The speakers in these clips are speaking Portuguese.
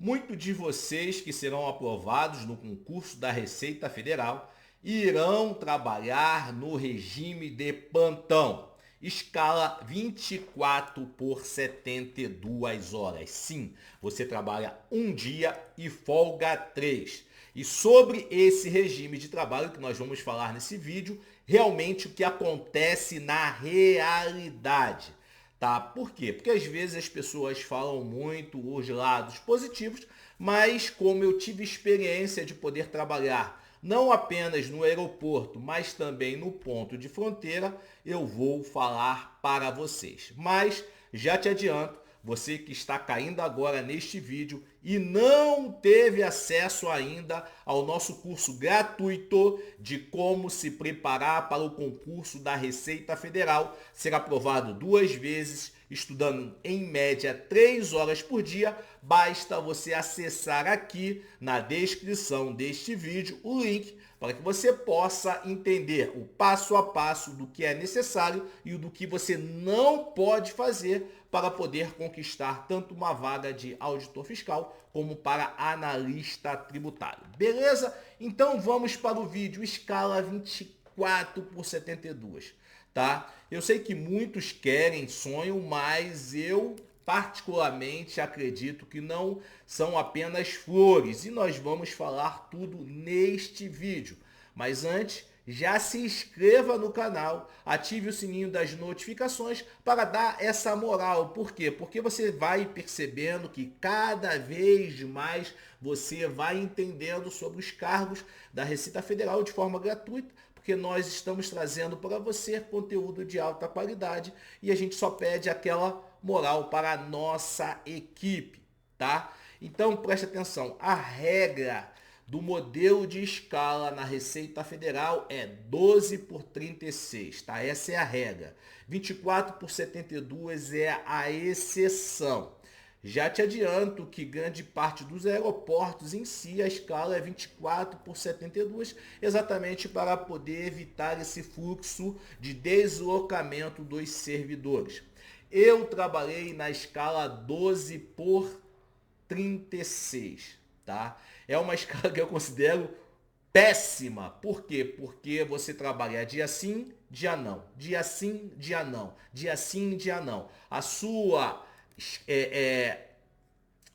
Muitos de vocês que serão aprovados no concurso da Receita Federal irão trabalhar no regime de plantão, escala 24 por 72 horas. Sim, você trabalha um dia e folga 3. E sobre esse regime de trabalho que nós vamos falar nesse vídeo, realmente o que acontece na realidade. Tá? Por quê? Porque às vezes as pessoas falam muito os lados positivos, mas como eu tive experiência de poder trabalhar não apenas no aeroporto, mas também no ponto de fronteira, eu vou falar para vocês. Mas já te adianto, você que está caindo agora neste vídeo e não teve acesso ainda ao nosso curso gratuito de como se preparar para o concurso da Receita Federal, ser aprovado 2 vezes, estudando em média 3 horas por dia, basta você acessar aqui na descrição deste vídeo o link para que você possa entender o passo a passo do que é necessário e do que você não pode fazer para poder conquistar tanto uma vaga de auditor fiscal como para analista tributário. Beleza? Então vamos para o vídeo escala 24 por 72, tá? Eu sei que muitos querem, sonham, mas eu particularmente acredito que não são apenas flores e nós vamos falar tudo neste vídeo. Mas antes, já se inscreva no canal, ative o sininho das notificações para dar essa moral. Por quê? Porque você vai percebendo que cada vez mais você vai entendendo sobre os cargos da Receita Federal de forma gratuita, porque nós estamos trazendo para você conteúdo de alta qualidade e a gente só pede aquela moral para a nossa equipe, tá? Então preste atenção, a regra do modelo de escala na Receita Federal é 12 por 36, tá? Essa é a regra. 24 por 72 é a exceção. Já te adianto que grande parte dos aeroportos em si a escala é 24 por 72, exatamente para poder evitar esse fluxo de deslocamento dos servidores. Eu trabalhei na escala 12 por 36, tá? É uma escala que eu considero péssima. Por quê? Porque você trabalha dia sim, dia não. Dia sim, dia não. Dia sim, dia não. A sua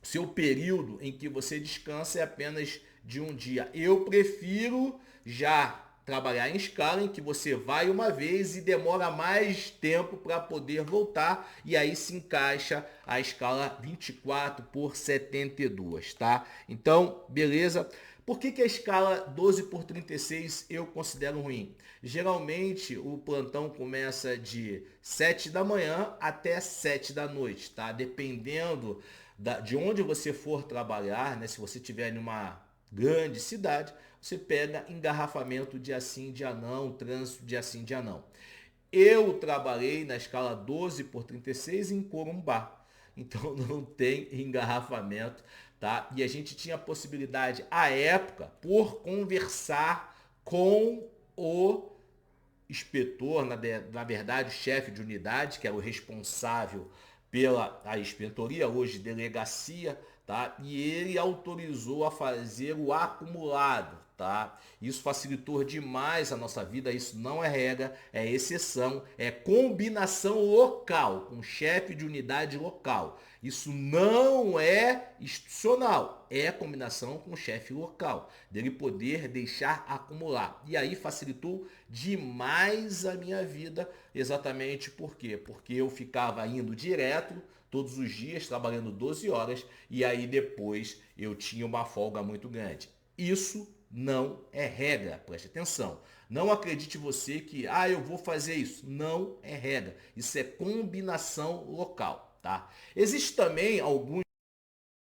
seu período em que você descansa é apenas de um dia. Eu prefiro já trabalhar em escala em que você vai uma vez e demora mais tempo para poder voltar e aí se encaixa a escala 24 por 72, tá? Então, beleza? Por que a escala 12 por 36 eu considero ruim? Geralmente o plantão começa de 7 da manhã até 7 da noite, tá? Dependendo de onde você for trabalhar, né? Se você estiver em uma grande cidade, você pega engarrafamento dia sim, dia não, trânsito dia sim, dia não. Eu trabalhei na escala 12 por 36 em Corumbá, então não tem engarrafamento, tá? E a gente tinha a possibilidade, à época, por conversar com o inspetor, na verdade, o chefe de unidade, que era o responsável pela a inspetoria, hoje delegacia, tá? E ele autorizou a fazer o acumulado, tá? Isso facilitou demais a nossa vida, isso não é regra, é exceção, é combinação local, com chefe de unidade local. Isso não é institucional, é combinação com o chefe local, dele poder deixar acumular. E aí facilitou demais a minha vida, exatamente por quê? Porque eu ficava indo direto todos os dias, trabalhando 12 horas, e aí depois eu tinha uma folga muito grande. Isso não é regra, preste atenção. Não acredite você que, eu vou fazer isso. Não é regra. Isso é combinação local, tá? Existe também alguns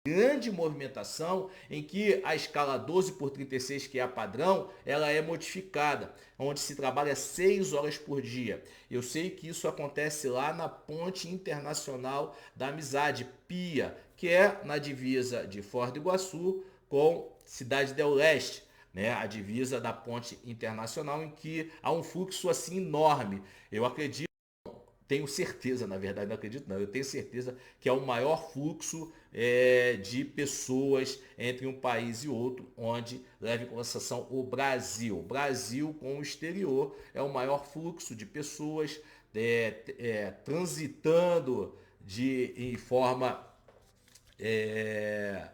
grande movimentação em que a escala 12 por 36, que é a padrão, ela é modificada, onde se trabalha 6 horas por dia. Eu sei que isso acontece lá na Ponte Internacional da Amizade, PIA, que é na divisa de Foz do Iguaçu com Cidade del Leste, né? A divisa da Ponte Internacional, em que há um fluxo assim enorme. Eu acredito tenho certeza, na verdade, não acredito não, eu tenho certeza que é o maior fluxo de pessoas entre um país e outro, onde leva em consideração o Brasil. Brasil com o exterior é o maior fluxo de pessoas transitando em forma é,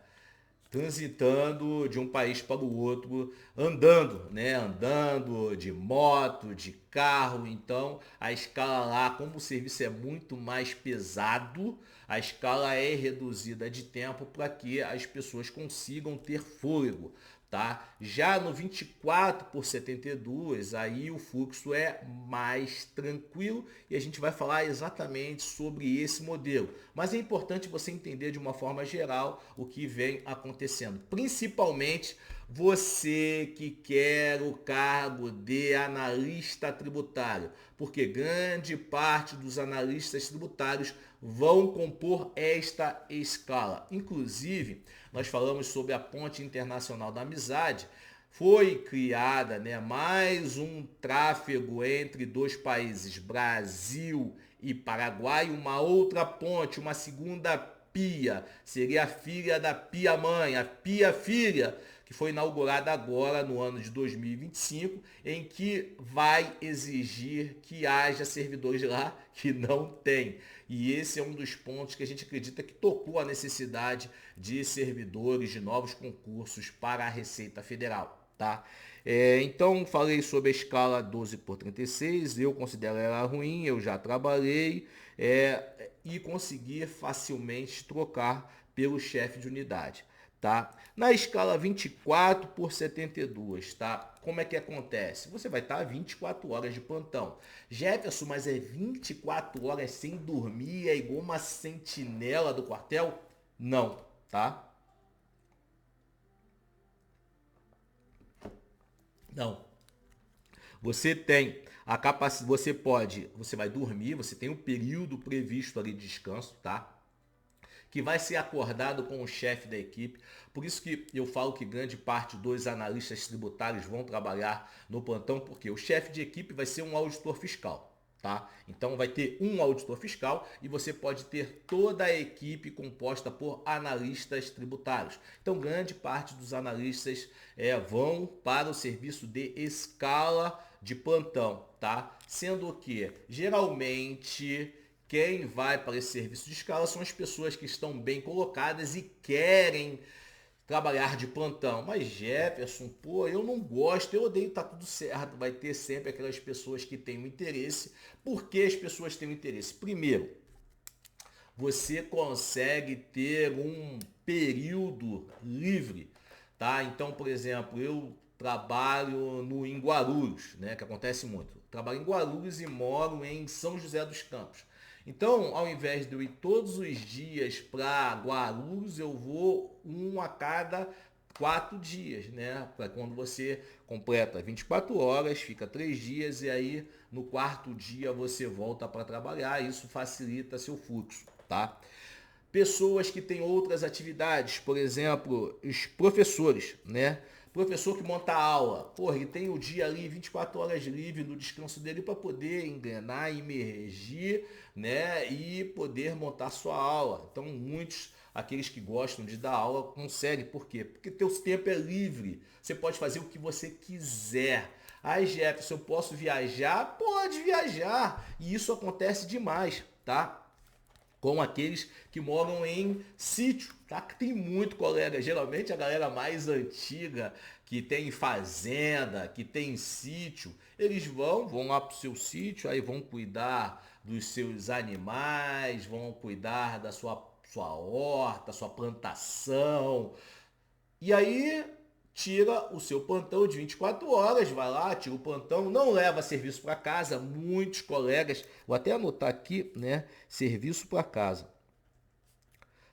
transitando de um país para o outro, andando, né? Andando de moto, de carro. Então, a escala lá, como o serviço é muito mais pesado, a escala é reduzida de tempo para que as pessoas consigam ter fôlego. Tá? Já no 24 por 72, aí o fluxo é mais tranquilo e a gente vai falar exatamente sobre esse modelo. Mas é importante você entender de uma forma geral o que vem acontecendo, principalmente você que quer o cargo de analista tributário, porque grande parte dos analistas tributários vão compor esta escala. Inclusive, nós falamos sobre a Ponte Internacional da Amizade, foi criada, né, mais um tráfego entre dois países, Brasil e Paraguai, uma outra ponte, uma segunda pia, seria a filha da pia mãe, a pia filha, que foi inaugurada agora no ano de 2025, em que vai exigir que haja servidores lá que não tem. E esse é um dos pontos que a gente acredita que tocou a necessidade de servidores, de novos concursos para a Receita Federal. Tá? Então falei sobre a escala 12 por 36, eu considero ela ruim, eu já trabalhei e consegui facilmente trocar pelo chefe de unidade. Tá? Na escala 24 por 72, tá? Como é que acontece? Você vai estar 24 horas de plantão. Jefferson, mas é 24 horas sem dormir, é igual uma sentinela do quartel? Não, tá? Não. Você tem a capacidade, você vai dormir, você tem um período previsto ali de descanso, tá? Que vai ser acordado com o chefe da equipe. Por isso que eu falo que grande parte dos analistas tributários vão trabalhar no plantão, porque o chefe de equipe vai ser um auditor fiscal. Tá? Então vai ter um auditor fiscal e você pode ter toda a equipe composta por analistas tributários. Então grande parte dos analistas vão para o serviço de escala de plantão, tá? Sendo que geralmente quem vai para esse serviço de escala são as pessoas que estão bem colocadas e querem trabalhar de plantão. Mas Jefferson, pô, eu não gosto, eu odeio, tá tudo certo. Vai ter sempre aquelas pessoas que têm um interesse. Por que as pessoas têm um interesse? Primeiro, você consegue ter um período livre, tá? Então, por exemplo, eu trabalho em Guarulhos, né, que acontece muito. Trabalho em Guarulhos e moro em São José dos Campos. Então, ao invés de eu ir todos os dias para Guarulhos, eu vou um a cada 4 dias, né? Para quando você completa 24 horas, fica 3 dias e aí no quarto dia você volta para trabalhar. Isso facilita seu fluxo, tá? Pessoas que têm outras atividades, por exemplo, os professores, né? Professor que monta aula, porra, ele tem o dia ali 24 horas livre no descanso dele para poder engrenar, imergir, né, e poder montar sua aula. Então, muitos aqueles que gostam de dar aula conseguem, por quê? Porque teu tempo é livre. Você pode fazer o que você quiser. Aí, Jefferson, eu posso viajar? Pode viajar. E isso acontece demais, tá? Com aqueles que moram em sítio, tá? Que tem muito colega, geralmente a galera mais antiga, que tem fazenda, que tem sítio, eles vão lá pro seu sítio, aí vão cuidar dos seus animais, vão cuidar da sua horta, sua plantação, e aí tira o seu plantão de 24 horas, vai lá, tira o plantão, não leva serviço para casa. Muitos colegas, vou até anotar aqui, né? Serviço para casa.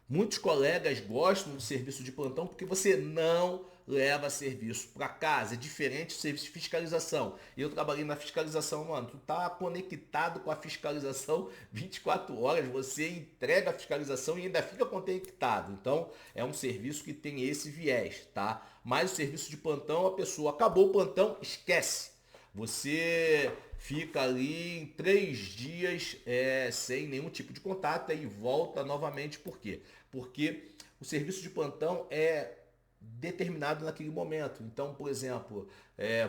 Muitos colegas gostam do serviço de plantão porque você não leva serviço para casa. É diferente do serviço de fiscalização. Eu trabalhei na fiscalização, mano. Tu tá conectado com a fiscalização 24 horas. Você entrega a fiscalização e ainda fica conectado. Então, é um serviço que tem esse viés, tá? Mas o serviço de plantão, a pessoa acabou o plantão, esquece. Você fica ali em 3 dias sem nenhum tipo de contato e volta novamente. Por quê? Porque o serviço de plantão é determinado naquele momento. Então, por exemplo,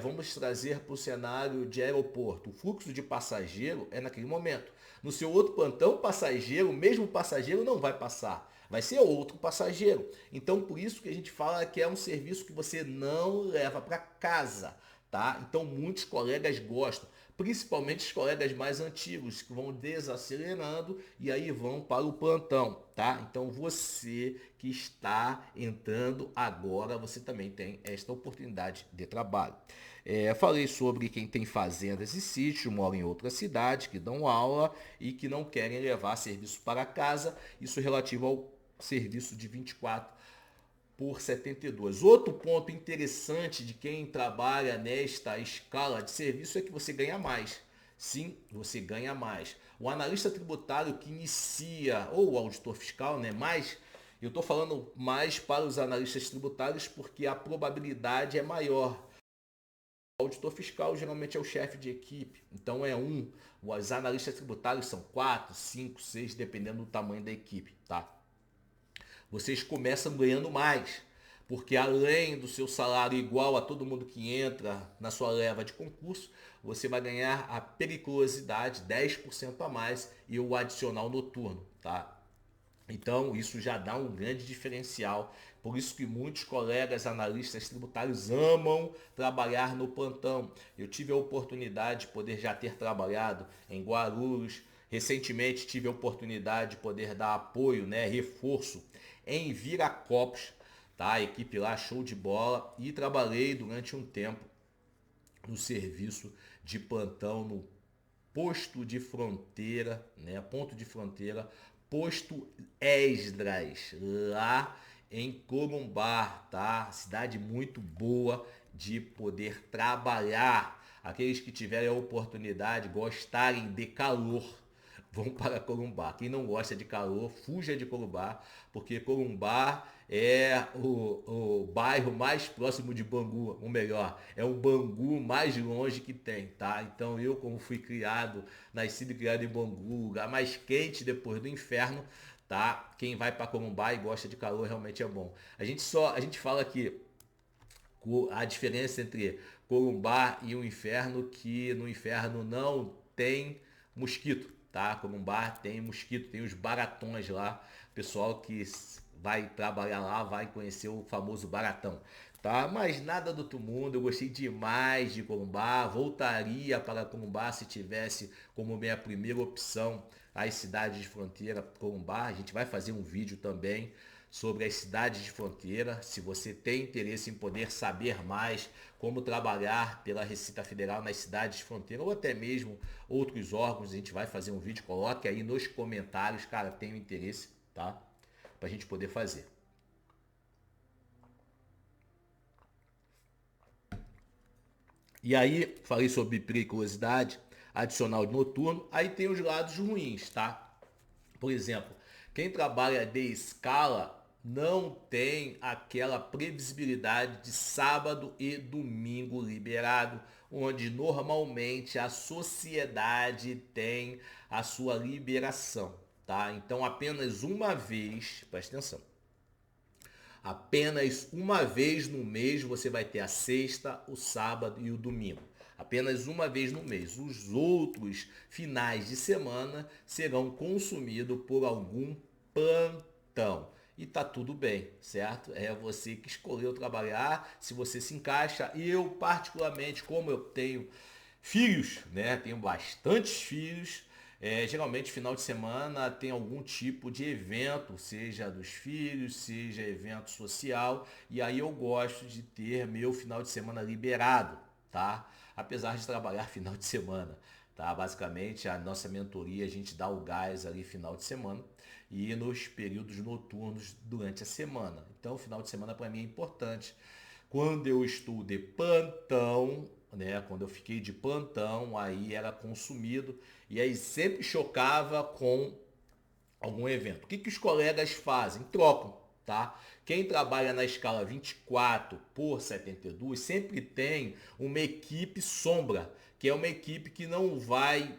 vamos trazer para o cenário de aeroporto. O fluxo de passageiro é naquele momento. No seu outro plantão, passageiro, o mesmo passageiro não vai passar. Vai ser outro passageiro. Então, por isso que a gente fala que é um serviço que você não leva para casa, tá? Então, muitos colegas gostam, principalmente os colegas mais antigos, que vão desacelerando e aí vão para o plantão, tá? Então, você que está entrando agora, você também tem esta oportunidade de trabalho. Falei sobre quem tem fazendas e sítios, mora em outra cidade, que dão aula e que não querem levar serviço para casa. Isso relativo ao serviço de 24 por 72. Outro ponto interessante de quem trabalha nesta escala de serviço é que você ganha mais. Sim, você ganha mais. O analista tributário que inicia, ou o auditor fiscal, né? Mas eu estou falando mais para os analistas tributários porque a probabilidade é maior. O auditor fiscal geralmente é o chefe de equipe, então é um. Os analistas tributários são 4, 5, 6, dependendo do tamanho da equipe, tá? Vocês começam ganhando mais, porque além do seu salário igual a todo mundo que entra na sua leva de concurso, você vai ganhar a periculosidade 10% a mais e o adicional noturno, tá? Então, isso já dá um grande diferencial. Por isso que muitos colegas analistas tributários amam trabalhar no plantão. Eu tive a oportunidade de poder já ter trabalhado em Guarulhos. Recentemente tive a oportunidade de poder dar apoio, né, reforço em Viracopos, tá? A equipe lá show de bola e trabalhei durante um tempo no serviço de plantão no posto de fronteira, né? Ponto de fronteira, posto Esdras, lá em Corumbá, tá? Cidade muito boa de poder trabalhar. Aqueles que tiverem a oportunidade, gostarem de calor, vão para Corumbá. Quem não gosta de calor, fuja de Corumbá, porque Corumbá é o bairro mais próximo de Bangu, ou melhor, é o Bangu mais longe que tem, tá? Então eu, como fui criado, nascido e criado em Bangu, lugar mais quente depois do inferno, tá? Quem vai para Corumbá e gosta de calor realmente é bom. A gente fala que a diferença entre Corumbá e o inferno, que no inferno não tem mosquito, tá? Corumbá tem mosquito, tem os baratões lá, pessoal que vai trabalhar lá vai conhecer o famoso baratão, tá? Mas nada do outro mundo, eu gostei demais de Corumbá, voltaria para Corumbá se tivesse como minha primeira opção as cidades de fronteira Corumbá. A gente vai fazer um vídeo também sobre as cidades de fronteira. Se você tem interesse em poder saber mais como trabalhar pela Receita Federal nas cidades de fronteira ou até mesmo outros órgãos, a gente vai fazer um vídeo, coloque aí nos comentários, cara, tenho interesse, tá? Pra gente poder fazer. E aí, falei sobre periculosidade, adicional noturno, aí tem os lados ruins, tá? Por exemplo, quem trabalha de escala não tem aquela previsibilidade de sábado e domingo liberado, onde normalmente a sociedade tem a sua liberação, tá? Então apenas uma vez, presta atenção, apenas uma vez no mês você vai ter a sexta, o sábado e o domingo. Apenas uma vez no mês. Os outros finais de semana serão consumidos por algum plantão. E tá tudo bem, certo? É você que escolheu trabalhar, se você se encaixa. Eu, particularmente, como eu tenho filhos, né? Tenho bastantes filhos. Geralmente, final de semana tem algum tipo de evento, seja dos filhos, seja evento social, e aí eu gosto de ter meu final de semana liberado, tá? Apesar de trabalhar final de semana, tá? Basicamente, a nossa mentoria, a gente dá o gás ali final de semana e nos períodos noturnos durante a semana. Então, o final de semana para mim é importante. Quando eu estou de plantão, né? Quando eu fiquei de plantão, aí era consumido e aí sempre chocava com algum evento. O que os colegas fazem? Trocam. tá? Quem trabalha na escala 24 por 72 sempre tem uma equipe sombra, que é uma equipe que não vai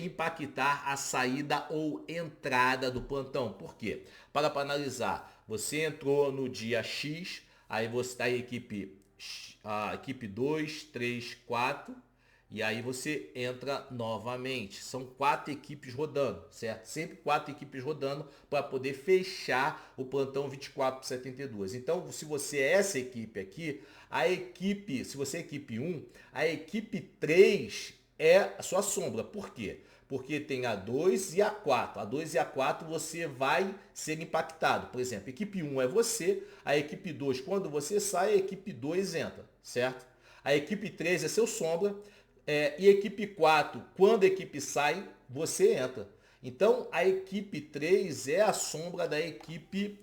impactar a saída ou entrada do plantão. Por quê? Para analisar, você entrou no dia X, aí você está em equipe 2, 3, 4, e aí você entra novamente. São 4 equipes rodando, certo? Sempre 4 equipes rodando para poder fechar o plantão 24 por 72. Então, se você é essa equipe aqui, se você é equipe 1, a equipe 3 é a sua sombra. Por quê? Porque tem a 2 e a 4. A 2 e a 4 você vai ser impactado. Por exemplo, a equipe 1 é você, a equipe 2, quando você sai, a equipe 2 entra, certo? A equipe 3 é seu sombra, e a equipe 4, quando a equipe sai, você entra. Então, a equipe 3 é a sombra da equipe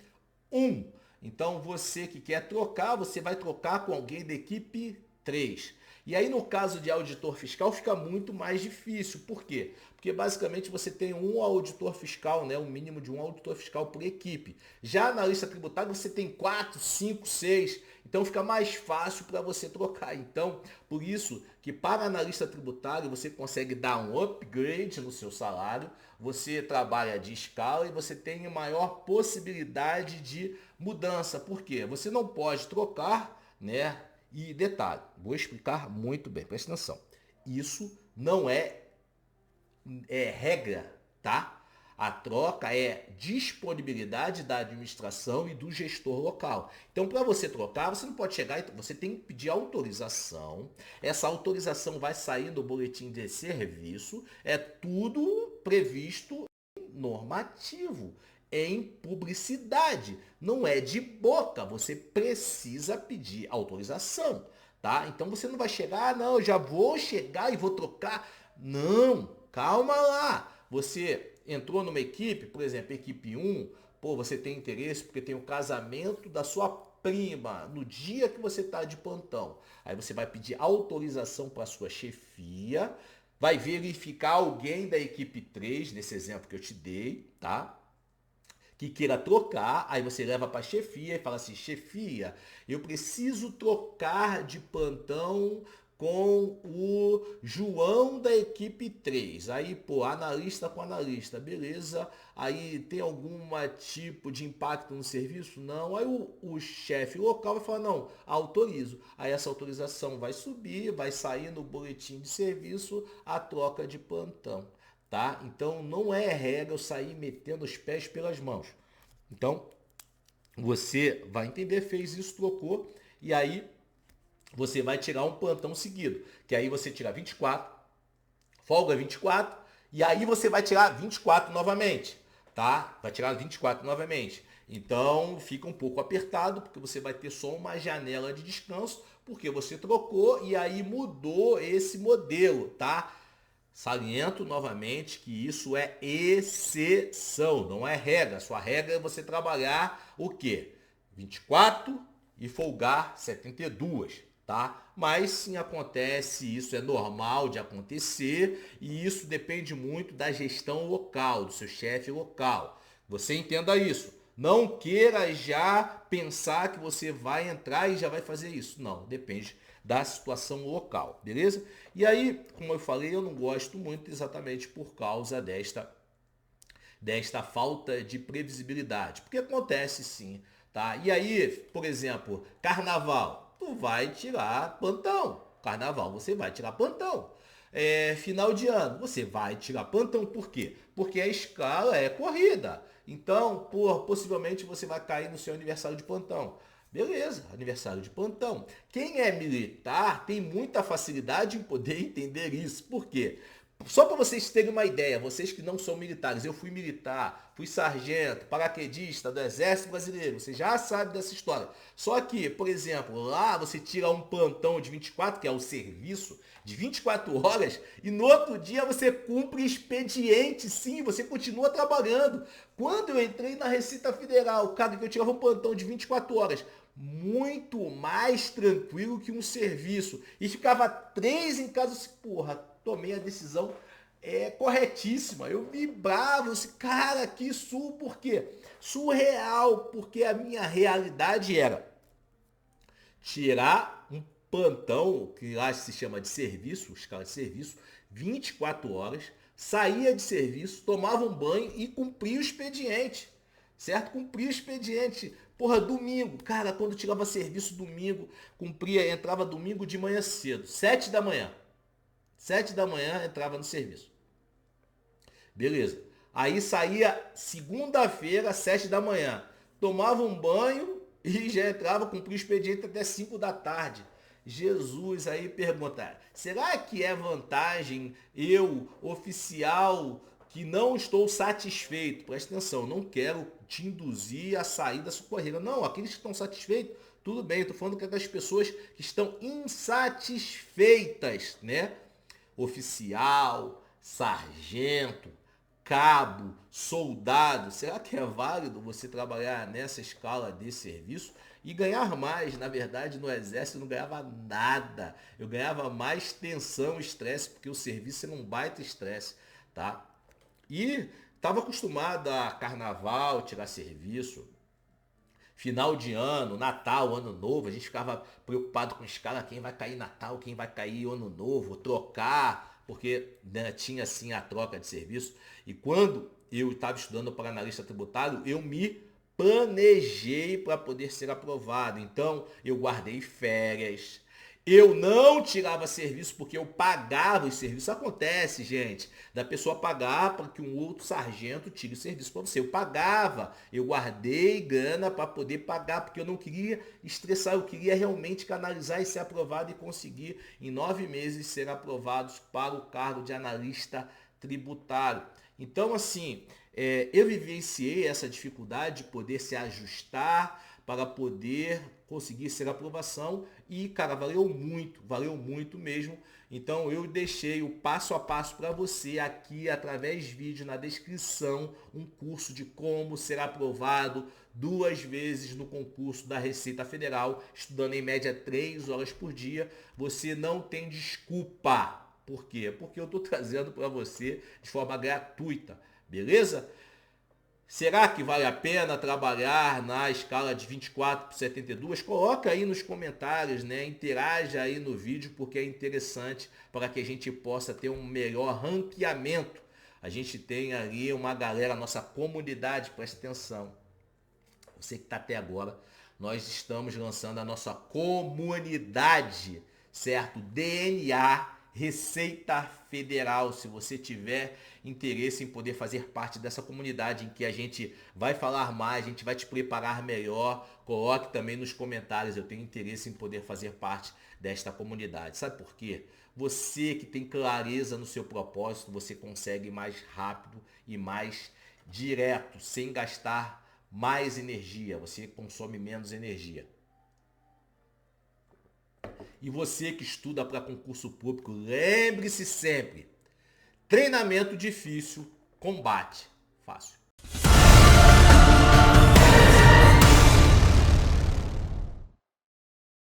1. Então, você que quer trocar, você vai trocar com alguém da equipe 3. E aí, no caso de auditor fiscal, fica muito mais difícil. Por quê? Porque basicamente você tem um auditor fiscal, né? Um mínimo de um auditor fiscal por equipe. Já na lista tributária você tem 4, 5, 6. Então fica mais fácil para você trocar. Então, por isso que para analista tributário você consegue dar um upgrade no seu salário, você trabalha de escala e você tem maior possibilidade de mudança. Por quê? Você não pode trocar, né? E detalhe, vou explicar muito bem, presta atenção. Isso não é regra, tá? A troca é disponibilidade da administração e do gestor local. Então, para você trocar, você não pode chegar, você tem que pedir autorização. Essa autorização vai sair no boletim de serviço. É tudo previsto em normativo, em publicidade. Não é de boca, você precisa pedir autorização, tá? Então, você não vai chegar, não, eu já vou chegar e vou trocar. Não, calma lá. Você entrou numa equipe, por exemplo, equipe 1, pô, você tem interesse porque tem o casamento da sua prima no dia que você está de plantão. Aí você vai pedir autorização para sua chefia, vai verificar alguém da equipe 3, nesse exemplo que eu te dei, tá? Que queira trocar, aí você leva para a chefia e fala assim, chefia, eu preciso trocar de plantão com o João da equipe 3. Aí, pô, analista com analista, beleza. Aí tem algum tipo de impacto no serviço? Não. Aí o chefe local vai falar, não, autorizo. Aí essa autorização vai subir, vai sair no boletim de serviço a troca de plantão. Tá? Então não é regra eu sair metendo os pés pelas mãos. Então, você vai entender, fez isso, trocou, e aí você vai tirar um plantão seguido. Que aí você tira 24, folga 24, e aí você vai tirar 24 novamente, tá? Vai tirar 24 novamente. Então fica um pouco apertado, porque você vai ter só uma janela de descanso, porque você trocou e aí mudou esse modelo, tá? Saliento novamente que isso é exceção, não é regra. Sua regra é você trabalhar o quê? 24 e folgar 72, tá? Mas sim acontece, isso é normal de acontecer e isso depende muito da gestão local, do seu chefe local. Você entenda isso. Não queira já pensar que você vai entrar e já vai fazer isso. Não, depende da situação local, beleza? E aí, como eu falei, eu não gosto muito exatamente por causa desta falta de previsibilidade. Porque acontece sim, tá? E aí, por exemplo, carnaval, tu vai tirar plantão. Carnaval, você vai tirar plantão. Final de ano, você vai tirar plantão. Por quê? Porque a escala é corrida. Então, possivelmente você vai cair no seu aniversário de plantão. Beleza, aniversário de plantão. Quem é militar tem muita facilidade em poder entender isso. Por quê? Só para vocês terem uma ideia, vocês que não são militares, eu fui militar, fui sargento, paraquedista do Exército Brasileiro, você já sabe dessa história. Só que, por exemplo, lá você tira um plantão de 24, que é o serviço, de 24 horas, e no outro dia você cumpre expediente, sim, você continua trabalhando. Quando eu entrei na Receita Federal, cara, que eu tirava um plantão de 24 horas, muito mais tranquilo que um serviço. E ficava 3 em casa, porra, tomei a decisão corretíssima. Eu vibrava, esse cara aqui, por quê? Surreal, porque a minha realidade era tirar um plantão, que lá se chama de serviço, escala de serviço, 24 horas, saía de serviço, tomava um banho e cumpria o expediente, certo? Cumpria o expediente. Porra, domingo, cara, quando tirava serviço domingo, entrava domingo de manhã cedo, 7 da manhã. 7 da manhã entrava no serviço. Beleza. Aí saía segunda-feira, 7 da manhã. Tomava um banho e já entrava, cumpria o expediente até 5 da tarde. Jesus aí pergunta, será que é vantagem eu, oficial, que não estou satisfeito? Presta atenção, não quero te induzir a sair da sua carreira. Não, aqueles que estão satisfeitos, tudo bem. Eu estou falando que é das pessoas que estão insatisfeitas, né? Oficial, sargento, cabo, soldado. Será que é válido você trabalhar nessa escala de serviço e ganhar mais? Na verdade, no exército eu não ganhava nada. Eu ganhava mais tensão, estresse, porque o serviço era um baita estresse, tá? E estava acostumado a carnaval, tirar serviço, final de ano, Natal, Ano Novo, a gente ficava preocupado com escala, quem vai cair Natal, quem vai cair Ano Novo, trocar, porque né, tinha assim a troca de serviço. E quando eu estava estudando para analista tributário, eu me planejei para poder ser aprovado. Então, eu guardei férias. Eu não tirava serviço porque eu pagava os serviços. Acontece, gente, da pessoa pagar para que um outro sargento tire o serviço para você. Eu pagava, eu guardei grana para poder pagar, porque eu não queria estressar, eu queria realmente canalizar e ser aprovado e conseguir em 9 meses ser aprovados para o cargo de analista tributário. Então, assim, eu vivenciei essa dificuldade de poder se ajustar para poder conseguir ser aprovação e, cara, valeu muito mesmo. Então eu deixei o passo a passo para você aqui através de vídeo na descrição, um curso de como ser aprovado 2 vezes no concurso da Receita Federal, estudando em média 3 horas por dia. Você não tem desculpa. Por quê? Porque eu estou trazendo para você de forma gratuita, beleza? Será que vale a pena trabalhar na escala de 24 por 72? Coloca aí nos comentários, né? Interaja aí no vídeo porque é interessante para que a gente possa ter um melhor ranqueamento. A gente tem ali uma galera, nossa comunidade, presta atenção. Você que está até agora, nós estamos lançando a nossa comunidade, certo? DNA Receita Federal. Se você tiver interesse em poder fazer parte dessa comunidade em que a gente vai falar mais, a gente vai te preparar melhor, coloque também nos comentários. Eu tenho interesse em poder fazer parte desta comunidade. Sabe por quê? Você que tem clareza no seu propósito, você consegue mais rápido e mais direto, sem gastar mais energia. Você consome menos energia. E você que estuda para concurso público, lembre-se sempre, treinamento difícil, combate fácil.